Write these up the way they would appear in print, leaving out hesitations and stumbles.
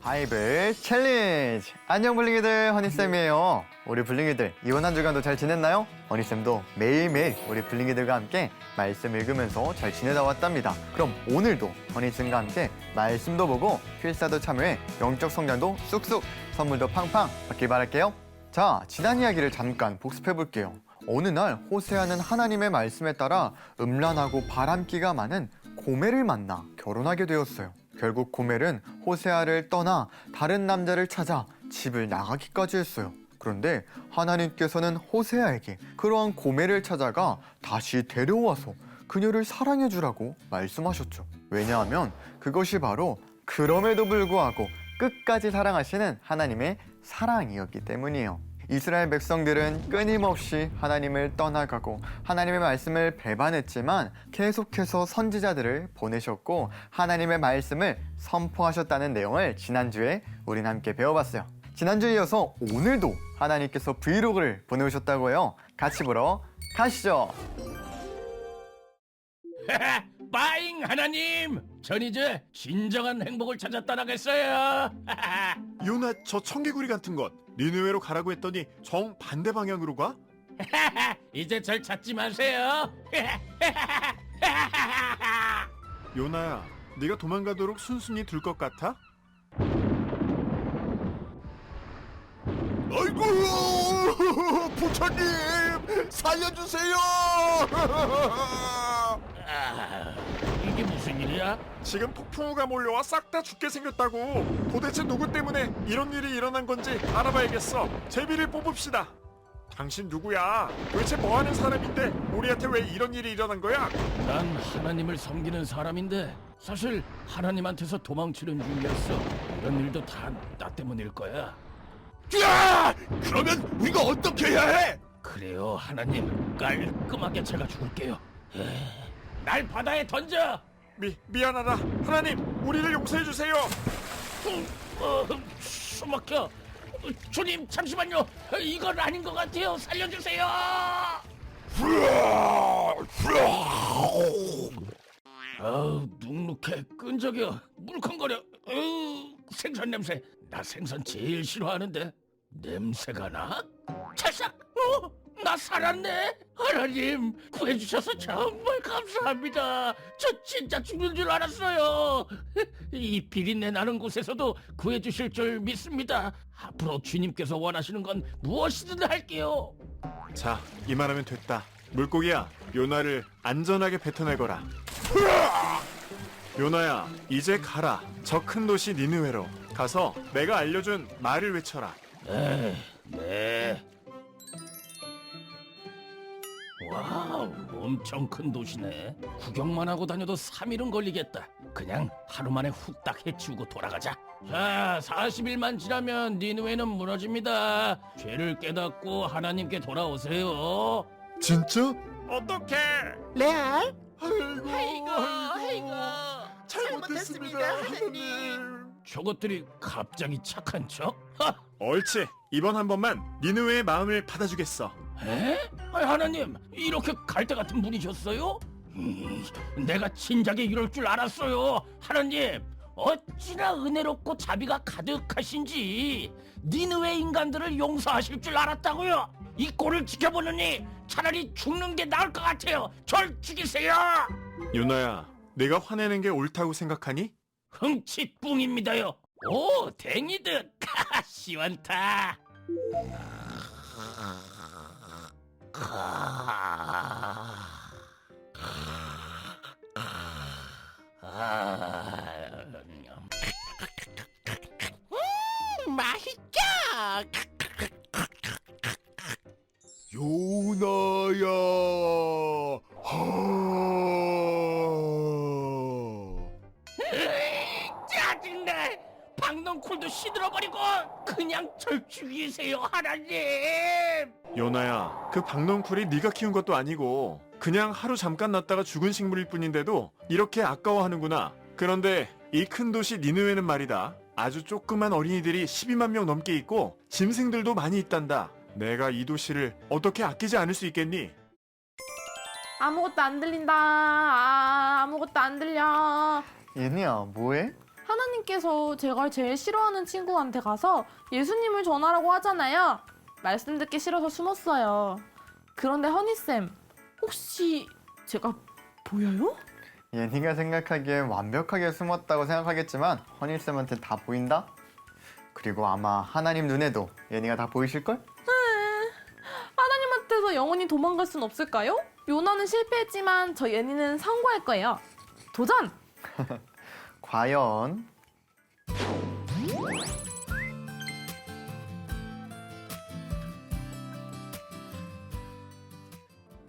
바이블 챌린지! 안녕 블링이들, 허니쌤이에요. 우리 블링이들 이번 한 주간도 잘 지냈나요? 허니쌤도 매일매일 우리 블링이들과 함께 말씀 읽으면서 잘 지내다 왔답니다. 그럼 오늘도 허니쌤과 함께 말씀도 보고 필사도 참여해 영적 성장도 쑥쑥, 선물도 팡팡 받길 바랄게요. 자, 지난 이야기를 잠깐 복습해 볼게요. 어느 날 호세아는 하나님의 말씀에 따라 음란하고 바람기가 많은 고멜을 만나 결혼하게 되었어요. 결국 고멜은 호세아를 떠나 다른 남자를 찾아 집을 나가기까지 했어요. 그런데 하나님께서는 호세아에게 그러한 고멜을 찾아가 다시 데려와서 그녀를 사랑해 주라고 말씀하셨죠. 왜냐하면 그것이 바로 그럼에도 불구하고 끝까지 사랑하시는 하나님의 사랑이었기 때문이에요. 이스라엘 백성들은 끊임없이 하나님을 떠나가고 하나님의 말씀을 배반했지만 계속해서 선지자들을 보내셨고 하나님의 말씀을 선포하셨다는 내용을 지난주에 우린 함께 배워봤어요. 지난주에 이어서 오늘도 하나님께서 브이로그를 보내오셨다고 해요. 같이 보러 가시죠. 빠잉 하나님! 전 이제 진정한 행복을 찾았다라겠어요. 요나 저 청개구리 같은 것 니느웨로 가라고 했더니 정반대 방향으로 가? 이제 절 찾지 마세요. 요나야, 네가 도망가도록 순순히 둘 것 같아? 아이고, 부처님 살려주세요! 이게 무슨 일이야? 지금 폭풍우가 몰려와 싹 다 죽게 생겼다고. 도대체 누구 때문에 이런 일이 일어난 건지 알아봐야겠어. 제비를 뽑읍시다. 당신 누구야? 도대체 뭐하는 사람인데 우리한테 왜 이런 일이 일어난 거야? 난 하나님을 섬기는 사람인데 사실 하나님한테서 도망치는 중이었어. 이런 일도 다 나 때문일 거야. 야! 그러면 우리가 어떻게 해야 해? 그래요 하나님, 깔끔하게 제가 죽을게요. 날 바다에 던져! 미안하다. 하나님, 우리를 용서해 주세요. 숨막혀. 주님 잠시만요. 이건 아닌 것 같아요. 살려주세요. 아우 눅눅해, 끈적여, 물컹거려. 생선 냄새. 나 생선 제일 싫어하는데 냄새가 나? 찰싹. 나 살았네. 하나님 구해주셔서 정말 감사합니다. 저 진짜 죽는 줄 알았어요. 이 비린내 나는 곳에서도 구해주실 줄 믿습니다. 앞으로 주님께서 원하시는 건 무엇이든 할게요. 자, 이만하면 됐다. 물고기야, 요나를 안전하게 뱉어내거라. 요나야, 이제 가라. 저 큰 도시 니느웨로 가서 내가 알려준 말을 외쳐라. 네. 와우, 엄청 큰 도시네. 구경만 하고 다녀도 3일은 걸리겠다. 그냥 하루 만에 후딱 해치우고 돌아가자. 자, 40일만 지나면 니느웨는 무너집니다. 죄를 깨닫고 하나님께 돌아오세요. 진짜? 어떡해? 레알? 아이고, 잘못했습니다, 하나님. 저것들이 갑자기 착한 척? 옳지. 이번 한 번만 니느웨의 마음을 받아주겠어. 에? 하나님, 이렇게 갈대 같은 분이셨어요? 내가 진작에 이럴 줄 알았어요. 하나님, 어찌나 은혜롭고 자비가 가득하신지 니느웨 인간들을 용서하실 줄 알았다고요. 이 꼴을 지켜보느니 차라리 죽는 게 나을 것 같아요. 절 죽이세요. 요나야, 내가 화내는 게 옳다고 생각하니? 흥칫뿡입니다요. 오, 댕이듯. 시원타. 맛있죠? 요나야. 짜증나. 박넝쿨도 시들어버리고 그냥 절 죽이세요, 하나님. 요나야, 그 박넝쿨이 네가 키운 것도 아니고 그냥 하루 잠깐 났다가 죽은 식물일 뿐인데도 이렇게 아까워하는구나. 그런데 이 큰 도시 니느웨는 말이다, 아주 조그만 어린이들이 12만 명 넘게 있고 짐승들도 많이 있단다. 내가 이 도시를 어떻게 아끼지 않을 수 있겠니? 아무것도 안 들린다. 아무것도 안 들려. 얘네야, 뭐해? 하나님께서 제가 제일 싫어하는 친구한테 가서 예수님을 전하라고 하잖아요. 말씀 듣기 싫어서 숨었어요. 그런데 허니쌤, 혹시 제가 보여요? 예니가 생각하기엔 완벽하게 숨었다고 생각하겠지만 허니쌤한테 다 보인다? 그리고 아마 하나님 눈에도 예니가 다 보이실걸? 하나님한테서 영원히 도망갈 순 없을까요? 요나는 실패했지만 저 예니는 성공할 거예요. 도전! 과연?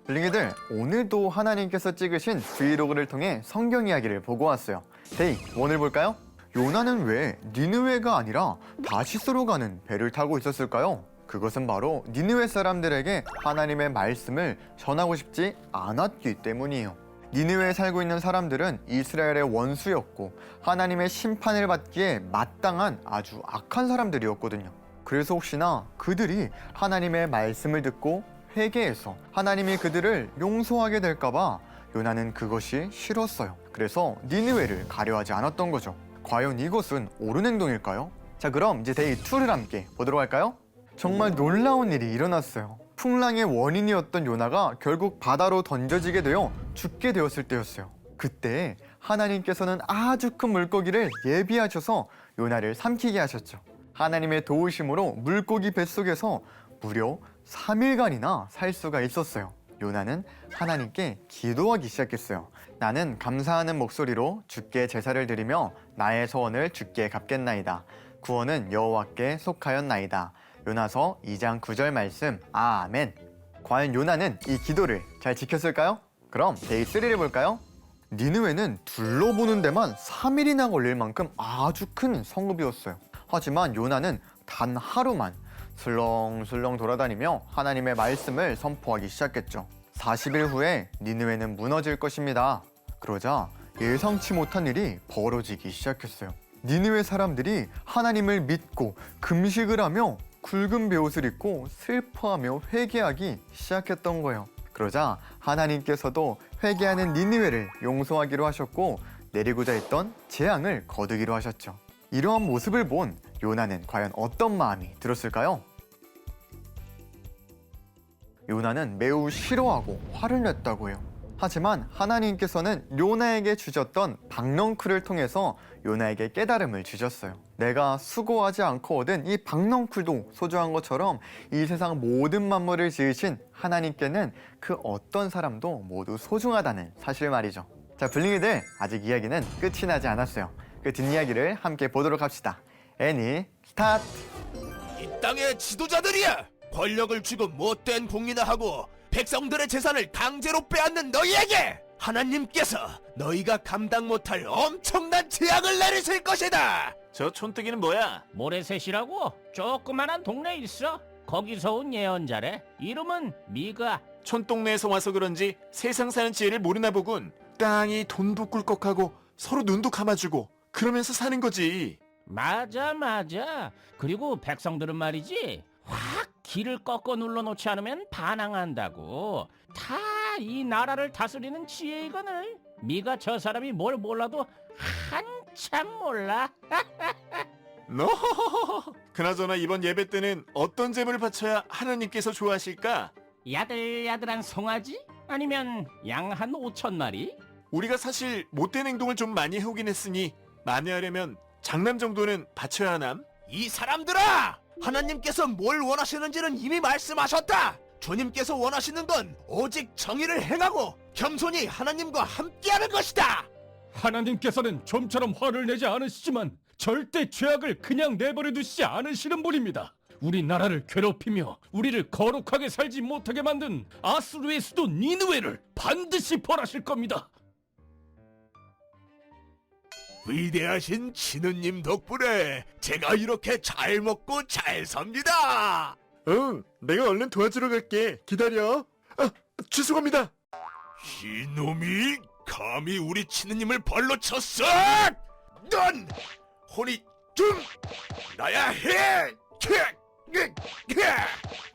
블링이들, 오늘도 하나님께서 찍으신 브이로그를 통해 성경 이야기를 보고 왔어요. 데이 1을 볼까요? 요나는 왜 니느웨가 아니라 다시스로 가는 배를 타고 있었을까요? 그것은 바로 니느웨 사람들에게 하나님의 말씀을 전하고 싶지 않았기 때문이에요. 니느웨에 살고 있는 사람들은 이스라엘의 원수였고 하나님의 심판을 받기에 마땅한 아주 악한 사람들이었거든요. 그래서 혹시나 그들이 하나님의 말씀을 듣고 회개해서 하나님이 그들을 용서하게 될까봐 요나는 그것이 싫었어요. 그래서 니느웨를 가려 하지 않았던 거죠. 과연 이것은 옳은 행동일까요? 자, 그럼 이제 데이 2를 함께 보도록 할까요? 정말 놀라운 일이 일어났어요. 풍랑의 원인이었던 요나가 결국 바다로 던져지게 되어 죽게 되었을 때였어요. 그때 하나님께서는 아주 큰 물고기를 예비하셔서 요나를 삼키게 하셨죠. 하나님의 도우심으로 물고기 뱃속에서 무려 3일간이나 살 수가 있었어요. 요나는 하나님께 기도하기 시작했어요. 나는 감사하는 목소리로 주께 제사를 드리며 나의 소원을 주께 갚겠나이다. 구원은 여호와께 속하였나이다. 요나서 2장 9절 말씀. 아멘. 과연 요나는 이 기도를 잘 지켰을까요? 그럼 데이 3를 볼까요? 니느웨는 둘러보는 데만 3일이나 걸릴 만큼 아주 큰 성읍이었어요. 하지만 요나는 단 하루만 슬렁슬렁 돌아다니며 하나님의 말씀을 선포하기 시작했죠. 40일 후에 니느웨는 무너질 것입니다. 그러자 예상치 못한 일이 벌어지기 시작했어요. 니느웨 사람들이 하나님을 믿고 금식을 하며 굵은 베옷을 입고 슬퍼하며 회개하기 시작했던 거예요. 그러자 하나님께서도 회개하는 니느웨를 용서하기로 하셨고 내리고자 했던 재앙을 거두기로 하셨죠. 이러한 모습을 본 요나는 과연 어떤 마음이 들었을까요? 요나는 매우 싫어하고 화를 냈다고 해요. 하지만 하나님께서는 요나에게 주셨던 박넝쿨을 통해서 요나에게 깨달음을 주셨어요. 내가 수고하지 않고 얻은 이 박넝쿨도 소중한 것처럼 이 세상 모든 만물을 지으신 하나님께는 그 어떤 사람도 모두 소중하다는 사실 말이죠. 자, 블링이들, 아직 이야기는 끝이 나지 않았어요. 그 뒷이야기를 함께 보도록 합시다. 애니 스타트! 이 땅의 지도자들이야! 권력을 쥐고 못된 공리나 하고 백성들의 재산을 강제로 빼앗는 너희에게 하나님께서 너희가 감당 못할 엄청난 재앙을 내리실 것이다! 저 촌뜨기는 뭐야? 모래셋이라고 조그만한 동네에 있어. 거기서 온 예언자래. 이름은 미가. 촌동네에서 와서 그런지 세상 사는 지혜를 모르나 보군. 땅이 돈도 꿀꺽하고 서로 눈도 감아주고 그러면서 사는 거지. 맞아. 그리고 백성들은 말이지 확 길을 꺾어 눌러놓지 않으면 반항한다고. 다 이 나라를 다스리는 지혜이거늘. 미가 저 사람이 뭘 몰라도 한참 몰라. 너 그나저나 이번 예배 때는 어떤 제물을 바쳐야 하나님께서 좋아하실까? 야들야들한 송아지? 아니면 양 한 5,000마리? 우리가 사실 못된 행동을 좀 많이 해오긴 했으니 만회하려면 장남 정도는 바쳐야 하남? 이 사람들아! 하나님께서 뭘 원하시는지는 이미 말씀하셨다! 주님께서 원하시는 건 오직 정의를 행하고 겸손히 하나님과 함께하는 것이다! 하나님께서는 좀처럼 화를 내지 않으시지만 절대 죄악을 그냥 내버려 두시지 않으시는 분입니다. 우리 나라를 괴롭히며 우리를 거룩하게 살지 못하게 만든 아수르의 수도 니느웨를 반드시 벌하실 겁니다. 위대하신 진우님 덕분에 제가 이렇게 잘 먹고 잘 삽니다! 응, 내가 얼른 도와주러 갈게. 기다려. 아, 죄송합니다. 이놈이 감히 우리 치느님을 벌로 쳤어! 넌 혼이 좀 나야 해!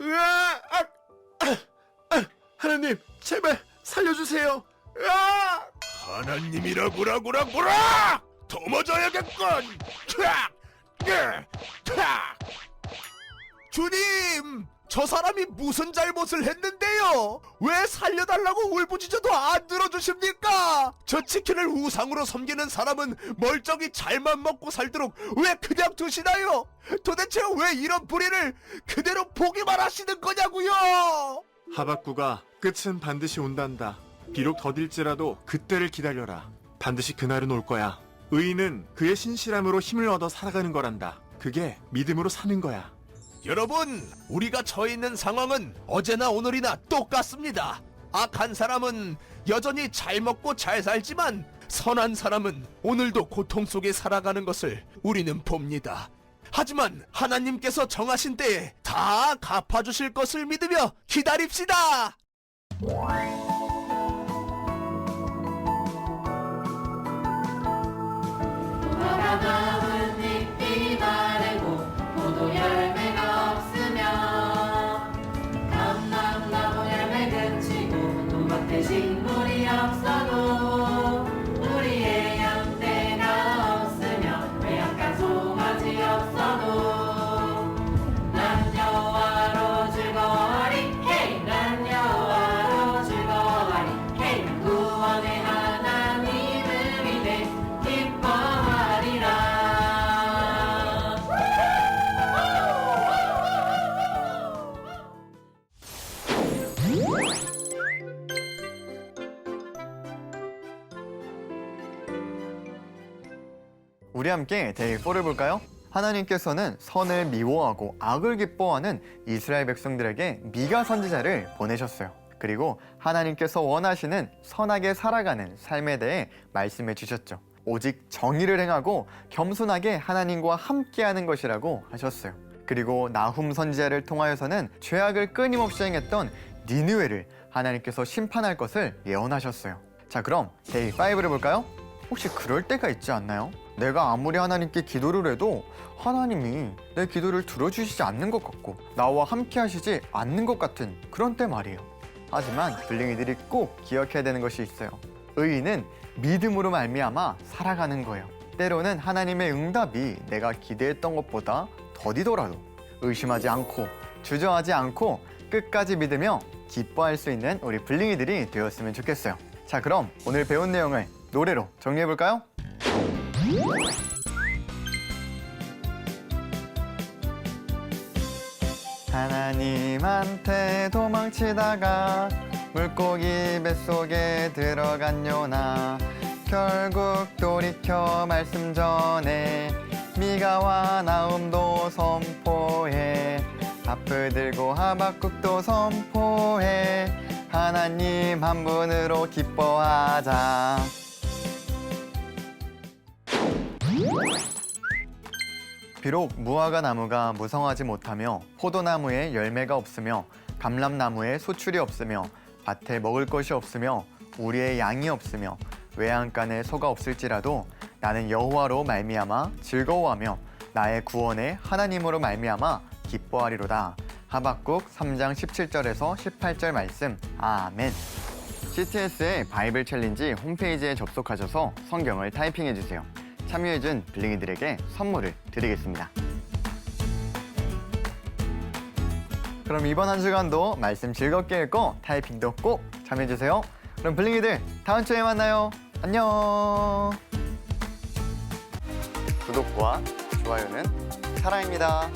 으아! 하나님, 제발 살려주세요. 으아! 하나님이라고라! 도모져야겠군. 주님, 저 사람이 무슨 잘못을 했는데요? 왜 살려달라고 울부짖어도 안 들어주십니까? 저 치킨을 우상으로 섬기는 사람은 멀쩡히 잘만 먹고 살도록 왜 그냥 두시나요? 도대체 왜 이런 불의를 그대로 보기만 하시는 거냐고요? 하박구가 끝은 반드시 온단다. 비록 더딜지라도 그때를 기다려라. 반드시 그날은 올 거야. 의인은 그의 신실함으로 힘을 얻어 살아가는 거란다. 그게 믿음으로 사는 거야. 여러분, 우리가 처해 있는 상황은 어제나 오늘이나 똑같습니다. 악한 사람은 여전히 잘 먹고 잘 살지만 선한 사람은 오늘도 고통 속에 살아가는 것을 우리는 봅니다. 하지만 하나님께서 정하신 때에 다 갚아주실 것을 믿으며 기다립시다. 나뭇잎이 마르고 포도 열매가 없으며 감람나무 열매 그치고 또밭에 식물이 없어도 우리의 양떼가 없으며 외양간 송아지 없어도 난 여호와로 즐거워하리 헤이 난 여호와로 즐거워하리 헤이 구원의 하나님을 믿네 기뻐하리라. 우리 함께 데이 4를 볼까요? 하나님께서는 선을 미워하고 악을 기뻐하는 이스라엘 백성들에게 미가 선지자를 보내셨어요. 그리고 하나님께서 원하시는 선하게 살아가는 삶에 대해 말씀해 주셨죠. 오직 정의를 행하고 겸손하게 하나님과 함께하는 것이라고 하셨어요. 그리고 나훔 선지자를 통하여서는 죄악을 끊임없이 행했던 니느웨를 하나님께서 심판할 것을 예언하셨어요. 자, 그럼 데이 5를 볼까요? 혹시 그럴 때가 있지 않나요? 내가 아무리 하나님께 기도를 해도 하나님이 내 기도를 들어주시지 않는 것 같고 나와 함께 하시지 않는 것 같은 그런 때 말이에요. 하지만 블링이들이 꼭 기억해야 되는 것이 있어요. 의인은 믿음으로 말미암아 살아가는 거예요. 때로는 하나님의 응답이 내가 기대했던 것보다 더디더라도 의심하지 않고 주저하지 않고 끝까지 믿으며 기뻐할 수 있는 우리 블링이들이 되었으면 좋겠어요. 자, 그럼 오늘 배운 내용을 노래로 정리해볼까요? 하나님한테 도망치다가 물고기 뱃속에 들어간 요나 결국 돌이켜 말씀 전에 미가와 나훔도 선포해 앞을 들고 하박국도 선포해 하나님 한 분으로 기뻐하자. 비록 무화과 나무가 무성하지 못하며 포도나무에 열매가 없으며 감람나무에 소출이 없으며 밭에 먹을 것이 없으며 우리의 양이 없으며 외양간에 소가 없을지라도 나는 여호와로 말미암아 즐거워하며 나의 구원의 하나님으로 말미암아 기뻐하리로다. 하박국 3장 17절에서 18절 말씀. 아멘. CTS의 바이블 챌린지 홈페이지에 접속하셔서 성경을 타이핑해주세요. 참여해준 블링이들에게 선물을 드리겠습니다. 그럼 이번 한 주간도 말씀 즐겁게 읽고 타이핑도 꼭 참여해주세요. 그럼 블링이들 다음 주에 만나요. 안녕. 구독과 좋아요는 사랑입니다.